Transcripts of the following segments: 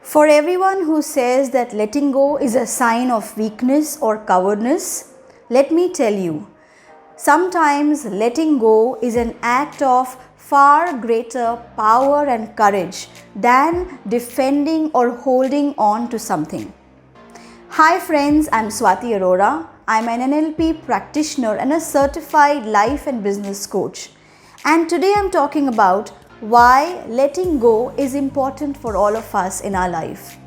For everyone who says that letting go is a sign of weakness or cowardness, let me tell you, sometimes letting go is an act of far greater power and courage than defending or holding on to something. Hi friends, I'm Swati Arora. I'm an NLP practitioner and a certified life and business coach. And today I'm talking about why letting go is important for all of us in our life.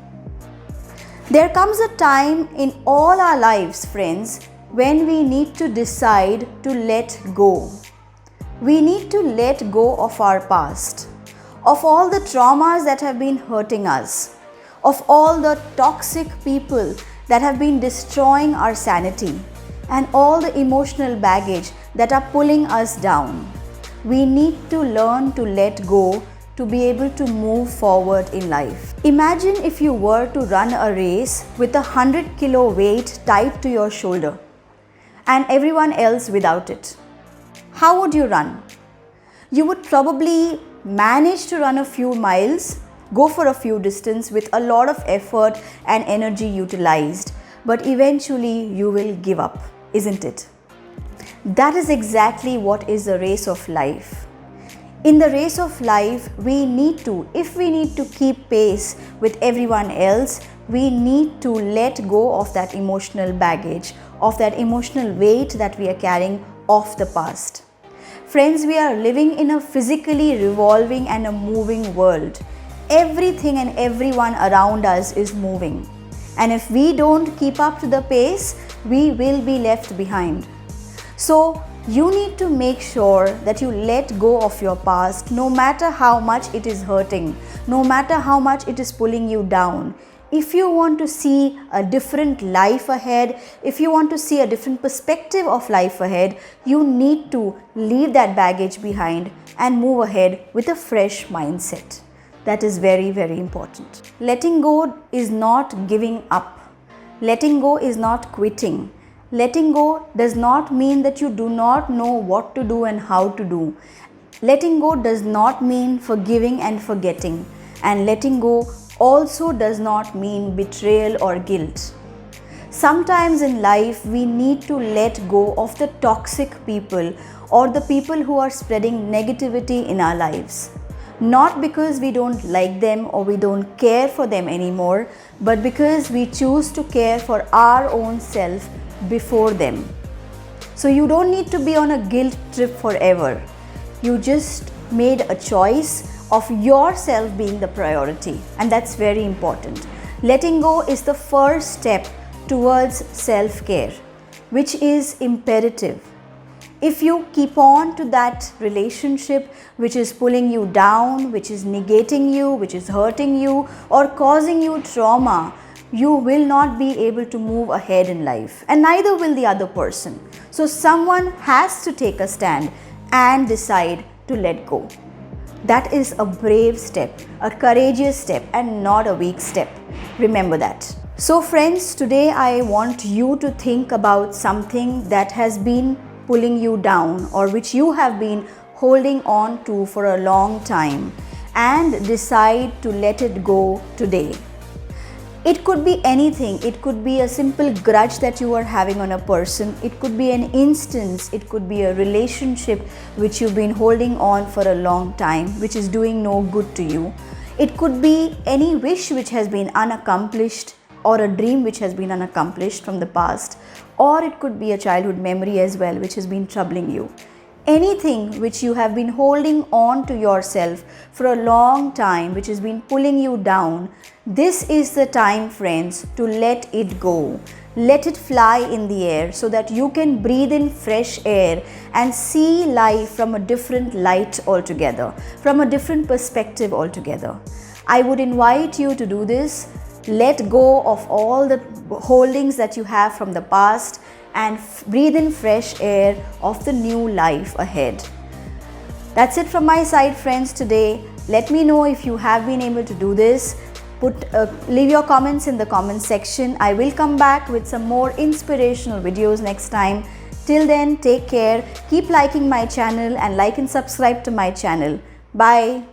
There comes a time in all our lives, friends, when we need to decide to let go. We need to let go of our past, of all the traumas that have been hurting us, of all the toxic people that have been destroying our sanity, and all the emotional baggage that are pulling us down. We need to learn to let go to be able to move forward in life. Imagine if you were to run a race with a 100-kilo weight tied to your shoulder and everyone else without it. How would you run? You would probably manage to run a few miles, go for a few distance with a lot of effort and energy utilized, but eventually you will give up, isn't it? That is exactly what is the race of life. In the race of life, if we need to keep pace with everyone else, we need to let go of that emotional baggage, of that emotional weight that we are carrying of the past. Friends, we are living in a physically revolving and a moving world. Everything and everyone around us is moving. And if we don't keep up to the pace, we will be left behind. So you need to make sure that you let go of your past, no matter how much it is hurting, no matter how much it is pulling you down. If you want to see a different life ahead, if you want to see a different perspective of life ahead, you need to leave that baggage behind and move ahead with a fresh mindset. That is very, very important. Letting go is not giving up. Letting go is not quitting. Letting go does not mean that you do not know what to do and how to do. Letting go does not mean forgiving and forgetting. And letting go also does not mean betrayal or guilt. Sometimes in life, we need to let go of the toxic people or the people who are spreading negativity in our lives. Not because we don't like them or we don't care for them anymore, but because we choose to care for our own self before them. So you don't need to be on a guilt trip forever. You just made a choice of yourself being the priority, and that's very important. Letting go is the first step towards self-care, which is imperative. If you keep on to that relationship which is pulling you down, which is negating you, which is hurting you or causing you trauma, you will not be able to move ahead in life, and neither will the other person. So someone has to take a stand and decide to let go. That is a brave step, a courageous step, and not a weak step. Remember that. So friends, today I want you to think about something that has been pulling you down or which you have been holding on to for a long time, and decide to let it go today. It could be anything. It could be a simple grudge that you are having on a person. It could be an instance. It could be a relationship which you've been holding on for a long time, which is doing no good to you. It could be any wish which has been unaccomplished or a dream which has been unaccomplished from the past, or it could be a childhood memory as well which has been troubling you. Anything which you have been holding on to yourself for a long time, which has been pulling you down, this is the time, friends, to let it go. Let it fly in the air so that you can breathe in fresh air and see life from a different light altogether, from a different perspective altogether. I would invite you to do this. Let go of all the holdings that you have from the past and breathe in fresh air of the new life ahead. That's it from my side, friends, today. Let me know if you have been able to do this. Leave your comments in the comment section. I will come back with some more inspirational videos next time. Till then, take care. Keep liking my channel and like and subscribe to my channel. Bye.